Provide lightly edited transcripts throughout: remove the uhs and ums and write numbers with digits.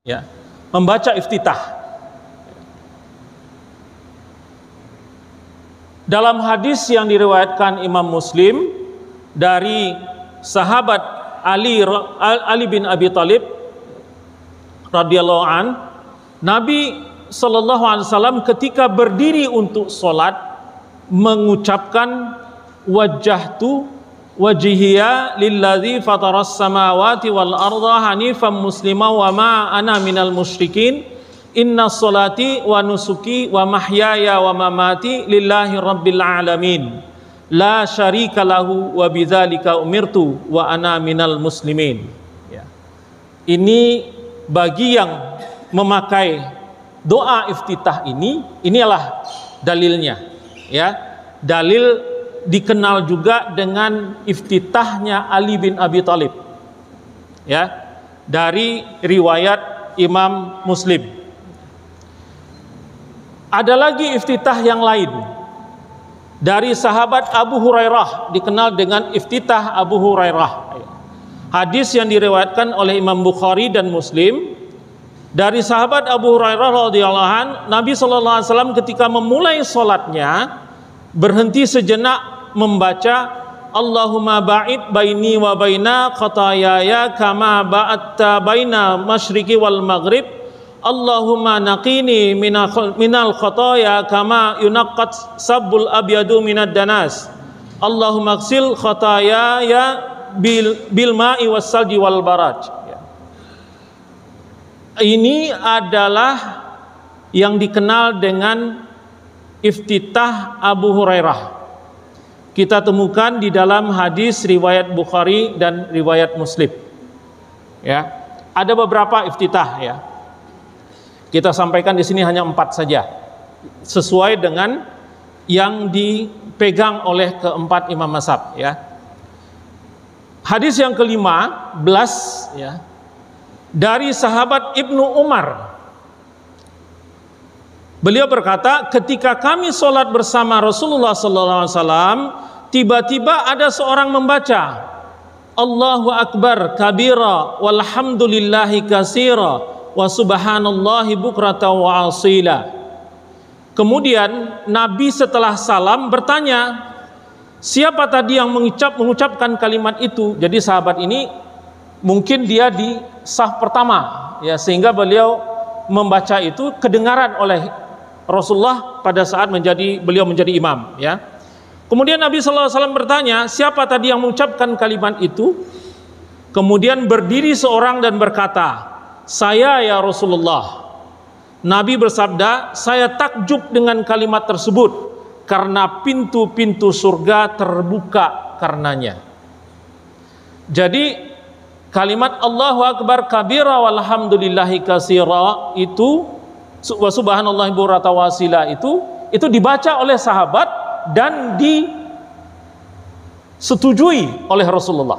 ya, membaca iftitah. Dalam hadis yang diriwayatkan Imam Muslim dari sahabat Ali bin Abi Thalib radhiyallahu an, Nabi sallallahu alaihi wasallam ketika berdiri untuk sholat mengucapkan wajjahtu wajhiya lilladzi fataras samawati wal arda hanifan muslima wa ma ana minal musyrikin inna sholati wa nusuki wa mahyaya wa mamati lillahi rabbil alamin la syarika lahu wa bidzalika umirtu wa ana minal muslimin. Ya. Ini bagi yang memakai doa iftitah inilah dalilnya, ya. Dalil dikenal juga dengan iftitahnya Ali bin Abi Thalib, ya, dari riwayat Imam Muslim. Ada lagi iftitah yang lain dari sahabat Abu Hurairah, dikenal dengan iftitah Abu Hurairah. Hadis yang diriwayatkan oleh Imam Bukhari dan Muslim dari sahabat Abu Hurairah radhiyallahu an, Nabi sallallahu alaihi wasallam ketika memulai salatnya berhenti sejenak membaca Allahumma ba'id baini wa baina khataayaya kama ba'adta baina masyriqi wal maghrib Allahumma naqini minal khataaya kama yunaqqat sabbul abyadu minad danas Allahumma ighsil khataayaya bil ma'i was salji wal baraj. Ini adalah yang dikenal dengan iftitah Abu Hurairah. Kita temukan di dalam hadis riwayat Bukhari dan riwayat Muslim. Ya, ada beberapa iftitah, ya. Kita sampaikan di sini hanya 4 saja, sesuai dengan yang dipegang oleh keempat imam mazhab, ya. Hadis yang ke-15, ya, dari sahabat Ibnu Umar. Beliau berkata, ketika kami sholat bersama Rasulullah SAW, tiba-tiba ada seorang membaca Allahu Akbar kabira walhamdulillahi katsira wa subhanallahi bukrata wa asila. Kemudian Nabi setelah salam bertanya, siapa tadi yang mengucapkan kalimat itu? Jadi sahabat ini mungkin dia di saf pertama, ya, sehingga beliau membaca itu kedengaran oleh Rasulullah pada saat beliau menjadi imam, ya. Kemudian Nabi sallallahu alaihi wasallam bertanya, siapa tadi yang mengucapkan kalimat itu? Kemudian berdiri seorang dan berkata, saya ya Rasulullah. Nabi bersabda, saya takjub dengan kalimat tersebut karena pintu-pintu surga terbuka karenanya. Jadi kalimat Allahu Akbar kabira walhamdulillahi katsira itu wa subhanallahi bukrata wa asila itu dibaca oleh sahabat dan disetujui oleh Rasulullah.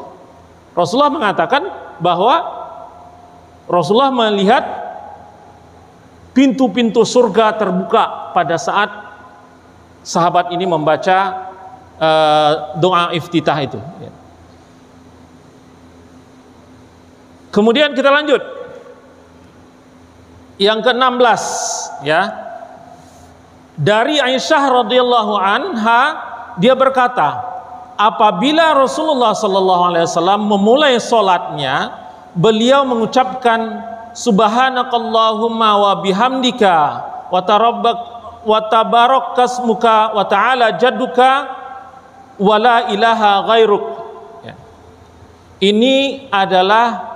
Rasulullah mengatakan bahwa Rasulullah melihat pintu-pintu surga terbuka pada saat sahabat ini membaca doa iftitah itu. Kemudian kita lanjut. Yang ke-16, ya. Dari Aisyah radhiyallahu anha, dia berkata, apabila Rasulullah sallallahu alaihi wasallam memulai salatnya, beliau mengucapkan subhanakallahumma wa bihamdika wa tabarakkasmuka wa ta'ala jadduka wa la ilaha ghairuk. Ya. Ini adalah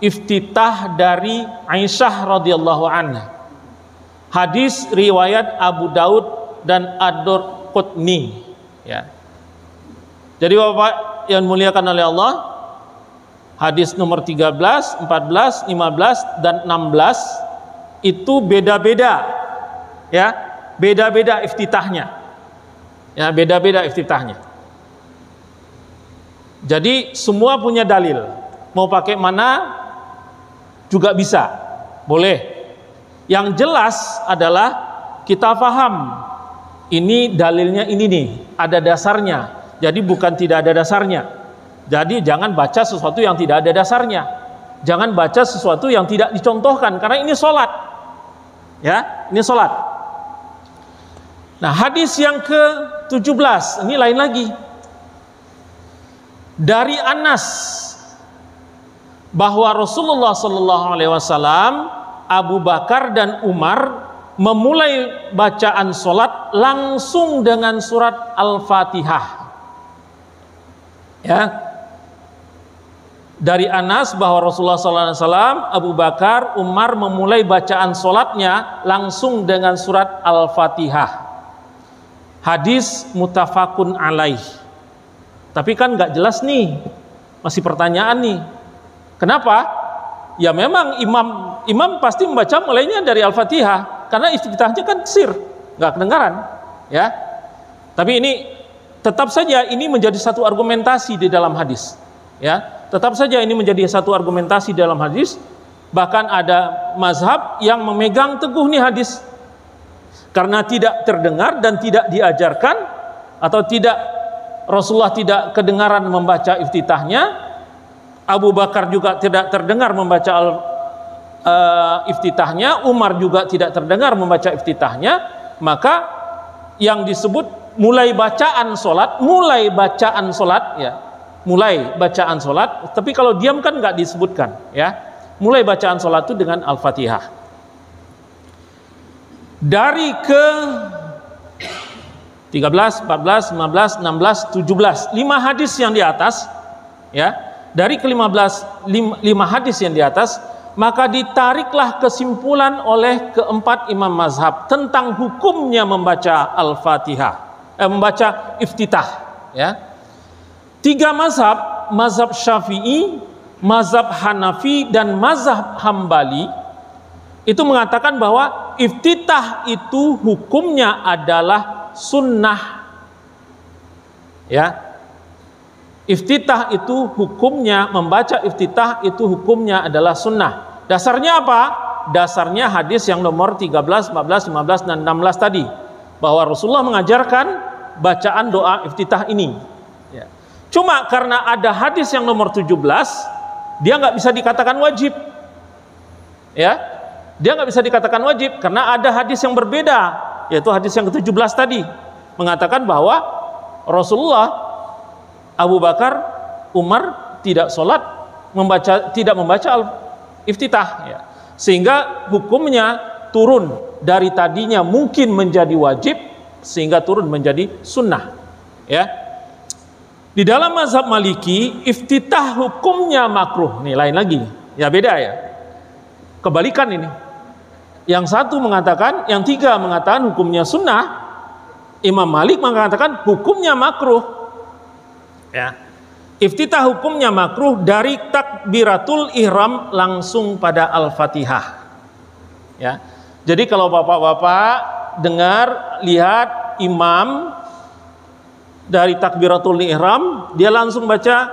iftitah dari Aisyah radhiyallahu anha. Hadis riwayat Abu Daud dan Ad-Darqutni, ya. Jadi Bapak yang dimuliakan oleh Allah, hadis nomor 13, 14, 15 dan 16 itu beda-beda, ya. Beda-beda iftitahnya. Ya, beda-beda iftitahnya. Jadi semua punya dalil. Mau pakai mana juga bisa, boleh. Yang jelas adalah kita paham ini dalilnya ini nih, ada dasarnya. Jadi bukan tidak ada dasarnya. Jadi jangan baca sesuatu yang tidak ada dasarnya. Jangan baca sesuatu yang tidak dicontohkan, karena ini sholat. Ya, ini sholat. Nah, hadis yang ke-17, ini lain lagi. Dari Anas, bahwa Rasulullah SAW, Abu Bakar dan Umar memulai bacaan sholat langsung dengan surat Al-Fatihah. Ya. Dari Anas bahwa Rasulullah SAW, Abu Bakar, Umar memulai bacaan sholatnya langsung dengan surat Al-Fatihah. Hadis muttafaqun alaih. Tapi kan nggak jelas nih, masih pertanyaan nih. Kenapa? Ya memang imam pasti membaca mulainya dari Al-Fatihah, karena iftitahnya kan sir, nggak kedengaran, ya. Tapi ini tetap saja ini menjadi satu argumentasi di dalam hadis, ya. Tetap saja ini menjadi satu argumentasi dalam hadis. Bahkan ada mazhab yang memegang teguh nih hadis, karena tidak terdengar dan tidak diajarkan, atau tidak, Rasulullah tidak kedengaran membaca iftitahnya, Abu Bakar juga tidak terdengar membaca iftitahnya, Umar juga tidak terdengar membaca iftitahnya, maka yang disebut mulai bacaan solat, ya, mulai bacaan solat. Tapi kalau diam kan nggak disebutkan, ya. Mulai bacaan solat itu dengan Al-Fatihah. Dari ke 13, 14, 15, 16, 17, 5 hadis yang di atas, ya. Dari ke-15 5 hadis yang di atas, maka ditariklah kesimpulan oleh keempat imam mazhab tentang hukumnya membaca Al-Fatihah, membaca iftitah, ya. 3 mazhab, mazhab Syafi'i, mazhab Hanafi, dan mazhab Hambali, itu mengatakan bahwa iftitah itu hukumnya adalah sunnah, ya. Iftitah itu hukumnya, membaca iftitah itu hukumnya adalah sunnah. Dasarnya apa? Dasarnya hadis yang nomor 13, 14, 15, dan 16 tadi, bahwa Rasulullah mengajarkan bacaan doa iftitah ini, ya. Cuma karena ada hadis yang nomor 17, dia nggak bisa dikatakan wajib, ya. Dia nggak bisa dikatakan wajib karena ada hadis yang berbeda, yaitu hadis yang ke-17 tadi, mengatakan bahwa Rasulullah, Abu Bakar, Umar tidak sholat tidak membaca iftitah, ya. Sehingga hukumnya turun dari tadinya mungkin menjadi wajib sehingga turun menjadi sunnah, ya. Di dalam mazhab Maliki, iftitah hukumnya makruh. Nih lain lagi, ya, beda, ya. Kebalikan ini. Yang satu mengatakan, yang 3 mengatakan hukumnya sunnah. Imam Malik mengatakan hukumnya makruh, ya. Iftitah hukumnya makruh dari takbiratul ihram langsung pada Al-Fatihah, ya. Jadi kalau bapak-bapak dengar, lihat imam dari takbiratul ihram, dia langsung baca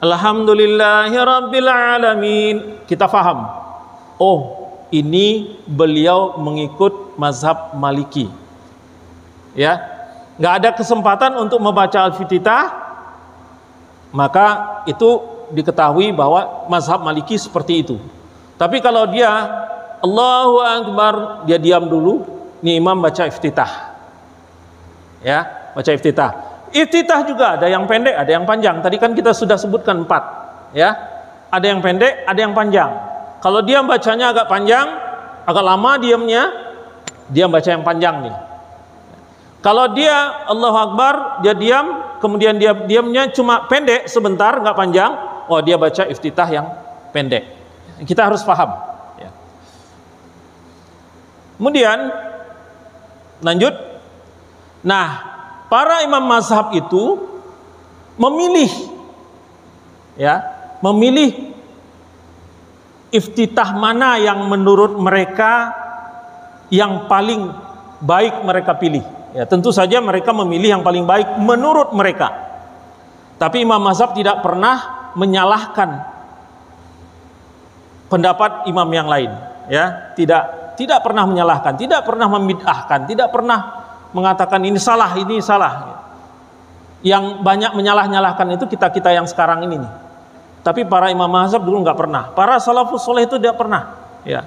Alhamdulillahirabbil alamin, kita faham, oh, ini beliau mengikut mazhab Maliki, ya. Nggak ada kesempatan untuk membaca Al-Iftitah, maka itu diketahui bahwa mazhab Maliki seperti itu. Tapi kalau dia Allahu Akbar, dia diam dulu, ini imam baca iftitah, ya, baca iftitah. Iftitah juga ada yang pendek, ada yang panjang. Tadi kan kita sudah sebutkan 4, ya. Ada yang pendek, ada yang panjang. Kalau dia bacanya agak panjang, agak lama diamnya, dia baca yang panjang nih. Kalau dia Allahu Akbar, dia diam, kemudian dia diamnya cuma pendek sebentar, nggak panjang, oh, dia baca iftitah yang pendek. Kita harus paham, ya. Kemudian lanjut. Nah, para imam mazhab itu memilih, ya, memilih iftitah mana yang menurut mereka yang paling baik mereka pilih. Ya, tentu saja mereka memilih yang paling baik menurut mereka. Tapi imam mazhab tidak pernah menyalahkan pendapat imam yang lain, ya. Tidak pernah menyalahkan, tidak pernah membid'ahkan, tidak pernah mengatakan ini salah, ini salah. Yang banyak menyalah-nyalahkan itu kita yang sekarang ini nih, Tapi para imam mazhab dulu nggak pernah. Para salafus soleh itu tidak pernah. Ya.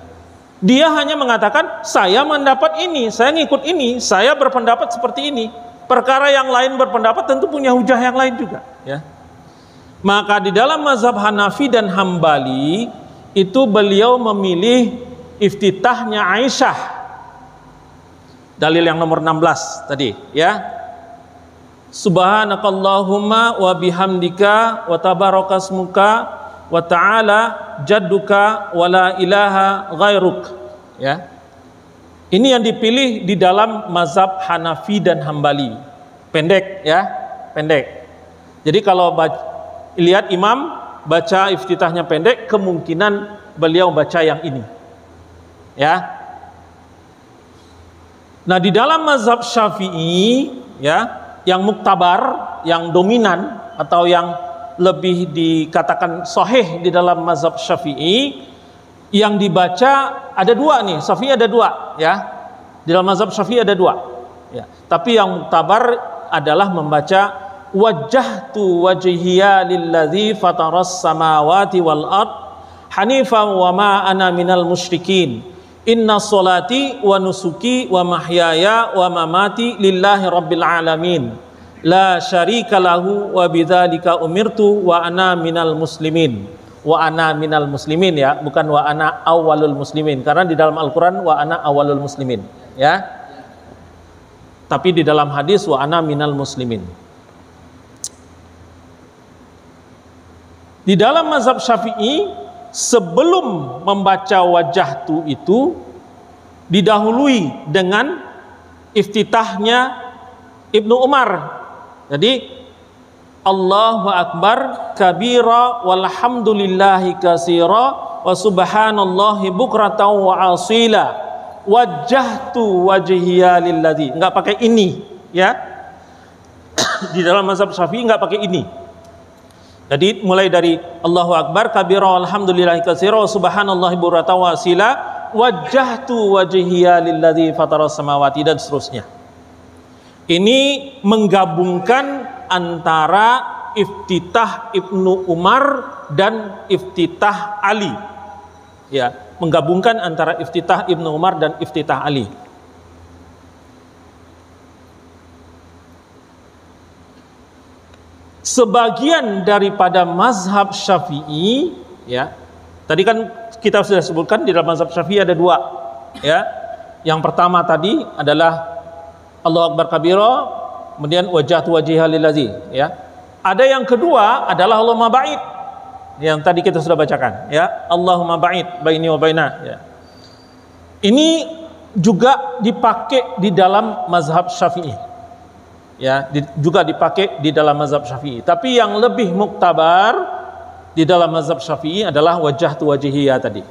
Dia hanya mengatakan, saya mendapat ini, saya ngikut ini, saya berpendapat seperti ini. Perkara yang lain berpendapat tentu punya hujah yang lain juga. Ya. Maka di dalam mazhab Hanafi dan Hambali itu beliau memilih iftitahnya Aisyah. Dalil yang nomor 16 tadi, ya. Subhanakallahumma wa bihamdika wa tabarakasmuka wa ta'ala jadduka wa la ilaha ghairuk, ya. Ini yang dipilih di dalam mazhab Hanafi dan Hambali. Pendek, ya, pendek. Jadi kalau lihat imam baca iftitahnya pendek, kemungkinan beliau baca yang ini, ya. Nah, di dalam mazhab Syafi'i, ya, yang muktabar, yang dominan atau yang lebih dikatakan sahih di dalam mazhab Syafi'i, yang dibaca ada dua nih. Syafi'i ada dua, ya. Di dalam mazhab Syafi'i ada dua, ya. Tapi yang muktabar adalah membaca wajjahtu wajhiya lilladzi fataras samawati wal ard hanifan wa ma ana minal musyrikin. Inna sholati wa nusuki wa mahyaya wa mamati lillahi rabbil alamin. La syarika lahu wa bidzalika umirtu wa ana minal muslimin. Wa ana minal muslimin, ya, bukan wa ana awwalul muslimin, karena di dalam Al-Qur'an wa ana awwalul muslimin, ya. Tapi di dalam hadis wa ana minal muslimin. Di dalam mazhab Syafi'i, sebelum membaca wajahtu itu didahului dengan iftitahnya Ibnu Umar. Jadi Allahu Akbar kabira walhamdulillahi katsira wa subhanallahi bukratan wa asila wajjahtu wajhiya lilladzi. Enggak pakai ini, ya. Di dalam mazhab Syafi'i enggak pakai ini. Jadi mulai dari Allahu Akbar kabira walhamdulillahi katsira wa subhanallahi bukratan wa asila wajjahtu wajhiya lilladzi fataras samawati, dan seterusnya. Ini menggabungkan antara iftitah Ibnu Umar dan iftitah Ali, ya, menggabungkan antara iftitah Ibnu Umar dan iftitah Ali. Sebagian daripada mazhab Syafi'i, ya, tadi kan kita sudah sebutkan di dalam mazhab Syafi'i ada dua, ya. Yang pertama tadi adalah Allahu Akbar kabira, kemudian wajjahtu wajhiya lilladzi, ya. Ada yang kedua adalah Allahumma ba'id, yang tadi kita sudah bacakan, ya. Allahumma ba'id baini wa baina, ya. Ini juga dipakai di dalam mazhab Syafi'i, ya, juga dipakai di dalam mazhab Syafi'i. Tapi yang lebih muktabar di dalam mazhab Syafi'i adalah wajjahtu wajhiya tadi.